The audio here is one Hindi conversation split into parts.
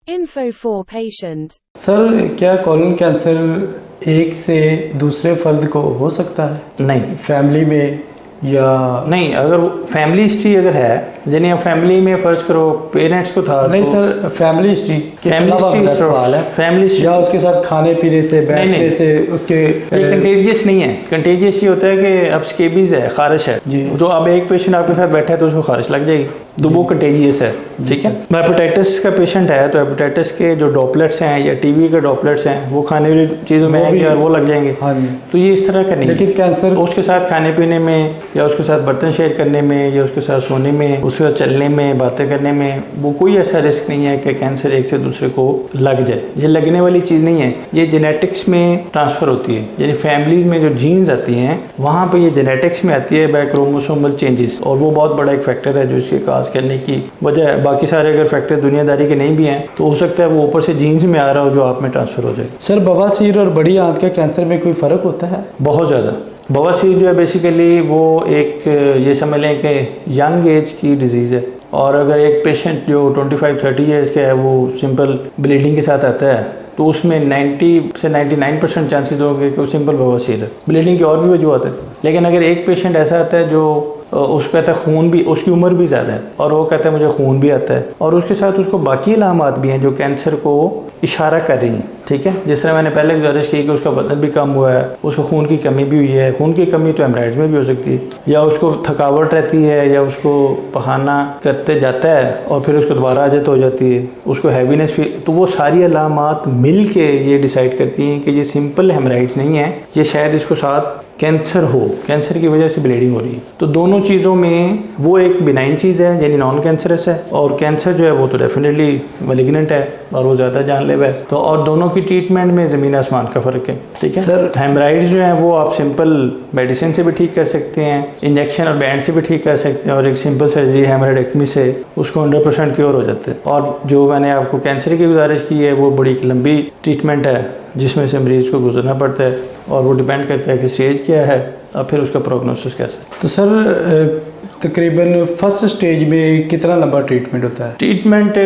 Info for patient. सर, क्या कोलन कैंसर एक से दूसरे फर्द को हो सकता है? नहीं, फैमिली में या नहीं। अगर फैमिली हिस्ट्री अगर है, यानी आप फैमिली में फर्ज करो पेरेंट्स को था, नहीं तो सर, फैमिली हिस्ट्री के फैमिली अलावा हिस्ट्री मेरा सवाल है, फैमिली हिस्ट्री या उसके साथ खाने पीने से, बैठने से उसके ये कंटेजियस नहीं है। कंटेजियस ये होता है कि अब स्केबीज है, खारिश है जी। तो अब एक पेशेंट आपके साथ बैठा है तो उसको खारिश लग जाएगी, तो वो कंटेजियस है। ठीक है। हेपेटाइटिस का पेशेंट है तो हेपेटाइटिस के जो ड्रॉपलेट्स हैं या टीबी के ड्रॉपलेट्स हैं वो खाने वाली चीज़ों में आएंगे और वो लग जाएंगे। हाँ जी। तो ये इस तरह का नहीं है। लेकिन कैंसर उसके साथ खाने पीने में या उसके साथ बर्तन शेयर करने में या उसके साथ सोने में, उसके साथ चलने में, बातें करने में, वो कोई ऐसा रिस्क नहीं है कि कैंसर एक से दूसरे को लग जाए। ये लगने वाली चीज़ नहीं है, ये जेनेटिक्स में ट्रांसफ़र होती है। यानी फैमिलीज में जो जीन्स आती हैं वहाँ पर ये जेनेटिक्स में आती है बाय क्रोमोसोमल चेंजेस, और वो बहुत बड़ा एक फैक्टर है जो इसके काज करने की वजह है। बाकी सारे अगर फैक्टर दुनियादारी के नहीं भी हैं तो हो सकता है वो ऊपर से जीन्स में आ रहा हो जो आप में ट्रांसफ़र हो जाए। सर, बवासीर और बड़ी आंत के कैंसर में कोई फ़र्क होता है? बहुत ज़्यादा। बवासीर जो है बेसिकली वो एक ये समझ लें कि यंग एज की डिजीज़ है, और अगर एक पेशेंट जो 25-30 ईयर्स का है वो सिंपल ब्लीडिंग के साथ आता है तो उसमें 90 से 99% चांसेस होंगे कि वो सिंपल बवासीर है। ब्लीडिंग की और भी वजूहत है, लेकिन अगर एक पेशेंट ऐसा आता है जो उसको कहता है खून भी, उसकी उम्र भी ज़्यादा है और वो कहता है मुझे खून भी आता है, और उसके साथ उसको बाकी अलामात भी हैं जो कैंसर को इशारा कर रही हैं। ठीक है। जिस तरह मैंने पहले गुजारिश की कि उसका वजन भी कम हुआ है, उसको खून की कमी भी हुई है। खून की कमी तो हेमराइड्स में भी हो सकती है, या उसको थकावट रहती है, या उसको पखाना करते जाता है और फिर उसको दोबारा आदत हो जाती है, उसको हैवीनेस फील। तो वो सारी अलामात मिल के ये डिसाइड करती हैं कि ये सिंपल हेमराइड्स नहीं है, ये शायद इसको साथ कैंसर हो, कैंसर की वजह से ब्लीडिंग हो रही है। तो दोनों चीज़ों में वो एक बिनाइन चीज़ है यानी नॉन कैंसरस है, और कैंसर जो है वो तो डेफिनेटली मैलिग्नेंट है और वो ज़्यादा जानलेवा है। तो और दोनों की ट्रीटमेंट में ज़मीन आसमान का फ़र्क है। ठीक है सर, हेमराइड्स जो हैं वो आप सिंपल मेडिसिन से भी ठीक कर सकते हैं, इंजेक्शन और बैंड से भी ठीक कर सकते हैं, और एक सिंपल सर्जरी हेमराइडेक्टमी से उसको 100% क्योर हो जाते हैं। और जो मैंने आपको कैंसर की गुजारिश की है वो बड़ी एक लंबी ट्रीटमेंट है जिसमें से मरीज़ को गुजरना पड़ता है, और वो डिपेंड करता है कि स्टेज क्या है और फिर उसका प्रोग्नोसिस कैसा है। तो सर, तकरीबन फर्स्ट स्टेज में कितना लंबा ट्रीटमेंट होता है? ट्रीटमेंट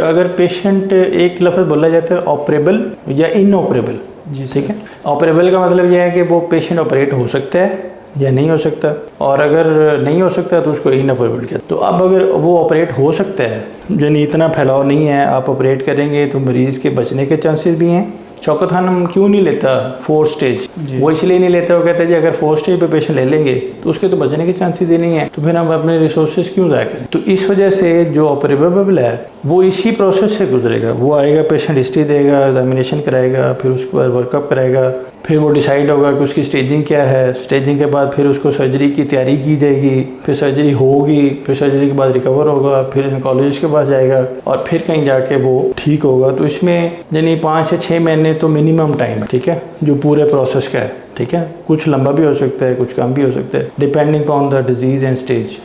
अगर पेशेंट एक लफ्ज़ बोला जाता है ऑपरेबल या इनऑपरेबल। जी। ठीक है। ऑपरेबल का मतलब यह है कि वो पेशेंट ऑपरेट हो सकता है या नहीं हो सकता, और अगर नहीं हो सकता तो उसको इनऑपरेबल कहते हैं। तो अब अगर वो ऑपरेट हो सकता है, यानी इतना फैलाव नहीं है, आप ऑपरेट करेंगे तो मरीज़ के बचने के चांसेस भी हैं। शौकत खान हम क्यों नहीं लेता 4 स्टेज? वो इसलिए नहीं लेता, वो कहता है जी अगर 4 स्टेज पे पेशेंट ले लेंगे तो उसके तो बचने के चांसेस ही नहीं है, तो फिर हम अपने रिसोर्सेज क्यों ज़ाया करें। तो इस वजह से जो ऑपरेबल है वो इसी प्रोसेस से गुजरेगा। वो आएगा, पेशेंट हिस्ट्री देगा, एग्जामिनेशन कराएगा, फिर उसके बाद वर्कअप कराएगा, फिर वो डिसाइड होगा कि उसकी स्टेजिंग क्या है। स्टेजिंग के बाद फिर उसको सर्जरी की तैयारी की जाएगी, फिर सर्जरी होगी, फिर सर्जरी के बाद रिकवर होगा, फिर ऑन्कोलॉजिस्ट के पास जाएगा और फिर कहीं जाके वो ठीक होगा। तो इसमें यानी 5 से 6 महीने तो मिनिमम टाइम है। ठीक है, जो पूरे प्रोसेस का है। ठीक है, कुछ लंबा भी हो सकता है, कुछ कम भी हो सकता है, depending on the disease and stage.